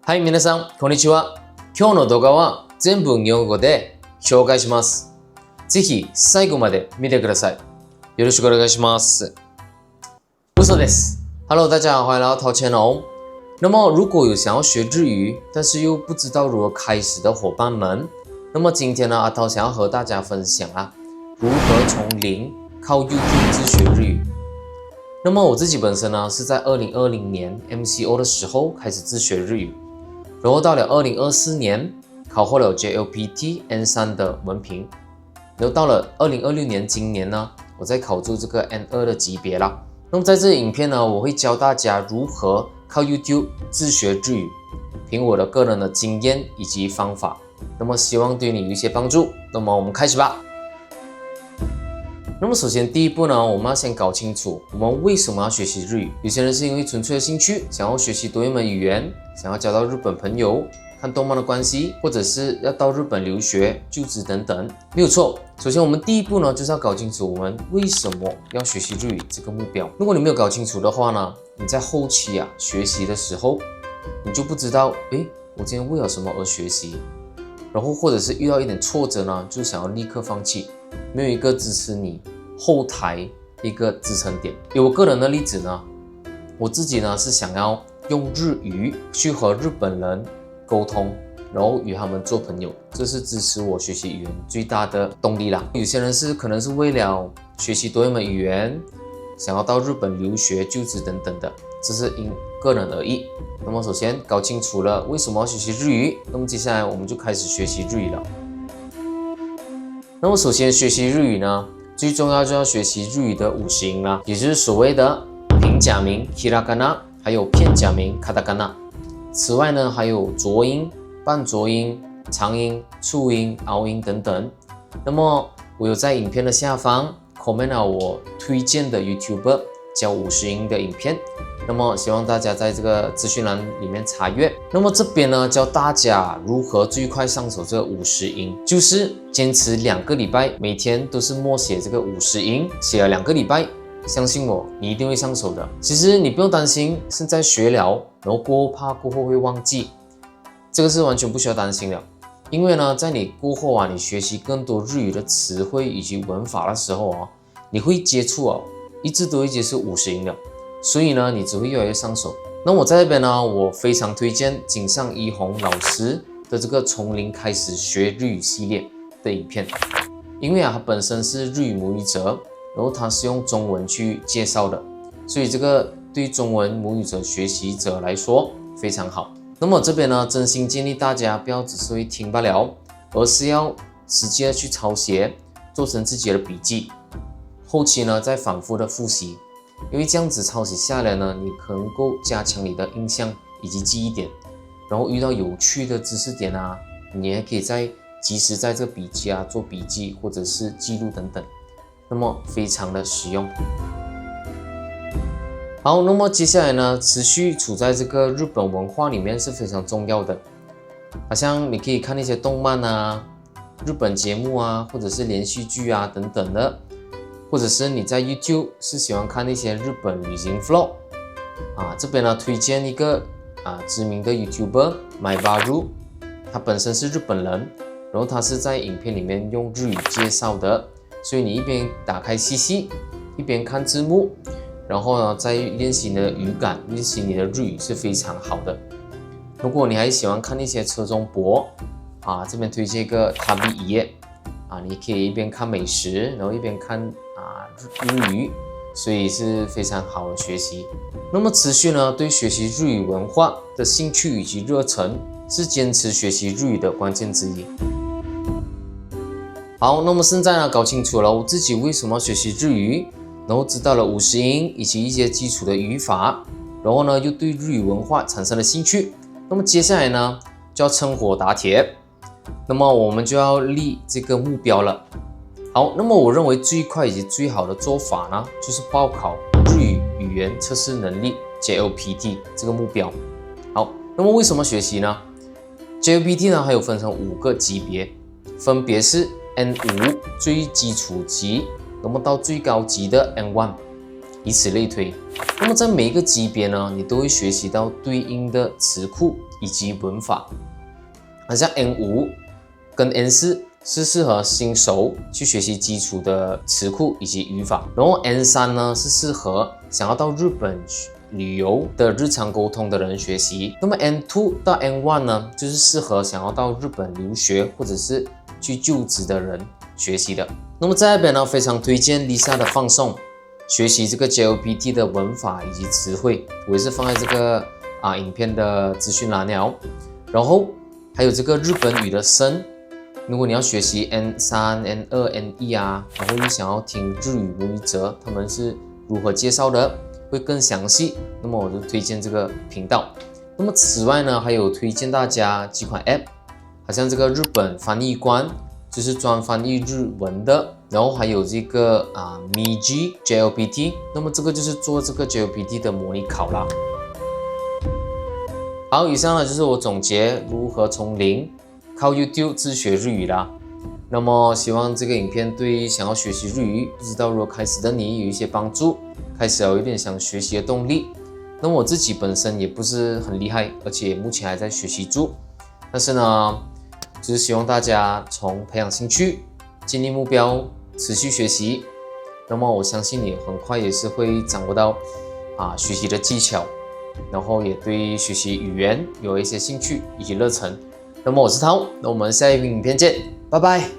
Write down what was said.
はい、皆さん、こんにちは。今日の動画は全部日本語で紹介します。ぜひ最後まで見てください。よろしくお願いします。嘘です。Hello， 大家好，欢迎来到陶千龙。那么，如果有想要学日语，但是又不知道如何开始的伙伴们，那么今天呢，阿涛想要和大家分享如何从零靠 YouTube 自学日语。那么我自己本身呢，是在2020年 MCO 的时候开始自学日语，然后到了2024年考获了 JLPT N3 的文凭，然后到了2026年今年呢，我在考入这个 N2 的级别啦。那么在这影片呢，我会教大家如何靠 YouTube 自学日语，凭我的个人的经验以及方法，那么希望对你有一些帮助。那么我们开始吧。那么首先第一步呢，我们要先搞清楚我们为什么要学习日语。有些人是因为纯粹的兴趣，想要学习多一门语言，想要交到日本朋友，看动漫的关系，或者是要到日本留学、就职等等，没有错。首先我们第一步呢，就是要搞清楚我们为什么要学习日语这个目标。如果你没有搞清楚的话呢，你在后期学习的时候，你就不知道，我今天为了什么而学习，然后或者是遇到一点挫折呢，就想要立刻放弃，没有一个支持你后台一个支撑点。以我个人的例子呢，我自己呢是想要用日语去和日本人沟通，然后与他们做朋友，这是支持我学习语言最大的动力啦。有些人可能是为了学习多一门语言，想要到日本留学、就职等等的，这是因个人而异。那么首先搞清楚了为什么要学习日语，那么接下来我们就开始学习日语了。那么首先学习日语呢，最重要就要学习日语的五十音啦，也就是所谓的平假名 hiragana， 还有片假名 katakana。此外呢，还有浊音、半浊音、长音、促音、凹音等等。那么我有在影片的下方 comment 我推荐的 YouTuber 教50音的影片，那么希望大家在这个资讯栏里面查阅。那么这边呢，教大家如何最快上手这个50音，就是坚持2个礼拜，每天都是默写这个50音，写了2个礼拜，相信我，你一定会上手的。其实你不用担心现在学了，然后怕过后会忘记，这个是完全不需要担心的。因为呢，在你过后你学习更多日语的词汇以及文法的时候你会接触一直都会接触50音的，所以呢，你只会越来越上手。那我在这边呢，我非常推荐井上一弘老师的这个从零开始学日语系列的影片，因为他本身是日语母语者，然后他是用中文去介绍的，所以这个对中文母语者学习者来说非常好。那么这边呢，真心建议大家不要只是会听罢了，而是要直接去抄写，做成自己的笔记，后期呢再反复的复习，因为这样子抄写下来呢，你可能够加强你的印象以及记忆点，然后遇到有趣的知识点你也可以及时在这个笔记做笔记或者是记录等等，那么非常的实用。好，那么接下来呢，持续处在这个日本文化里面是非常重要的。好像你可以看一些动漫日本节目或者是连续剧等等的，或者是你在 YouTube 是喜欢看一些日本旅行 vlog 这边呢推荐一个知名的 YouTuber MyBaru， 他本身是日本人，然后他是在影片里面用日语介绍的，所以你一边打开CC，一边看字幕，然后呢再练习你的语感，练习你的日语是非常好的。如果你还喜欢看一些车中博这边推荐一个旅一页你可以一边看美食，然后一边看日语，所以是非常好的学习。那么持续呢对学习日语文化的兴趣以及热忱，是坚持学习日语的关键之一。好，那么现在呢搞清楚了我自己为什么要学习日语，然后知道了50音以及一些基础的语法，然后呢又对日语文化产生了兴趣，那么接下来呢就要趁火打铁，那么我们就要立这个目标了。好，那么我认为最快以及最好的做法呢，就是报考日语语言测试能力 JLPT 这个目标。好，那么为什么学习呢？ JLPT 呢还有分成5个级别，分别是 N5 最基础级，那么到最高级的 N1， 以此类推。那么在每一个级别呢，你都会学习到对应的词库以及文法。好像 N5 跟 N4是适合新手去学习基础的词库以及语法，然后 N3呢是适合想要到日本旅游的日常沟通的人学习。那么 N2 到 N1 呢，就是适合想要到日本留学或者是去就职的人学习的。那么在这边呢，非常推荐 Lisa 的放送，学习这个 JLPT 的文法以及词汇，我也是放在这个影片的资讯栏了。然后还有这个日本语的声，如果你要学习 N3、N2、N1 然后又想要听日语母语者他们是如何介绍的，会更详细，那么我就推荐这个频道。那么此外呢，还有推荐大家几款 App， 好像这个日本翻译官，就是专翻译日文的，然后还有这个Miji JLPT， 那么这个就是做这个 JLPT 的模拟考啦。好，以上呢就是我总结如何从零靠 YouTube 自学日语啦。那么希望这个影片对想要学习日语不知道如何开始的你有一些帮助，开始有一点想学习的动力。那么我自己本身也不是很厉害，而且目前还在学习中，但是呢就是希望大家从培养兴趣、建立目标、持续学习，那么我相信你很快也是会掌握到学习的技巧，然后也对学习语言有一些兴趣以及热忱。那么我是涛，那我们下一个影片见，拜拜。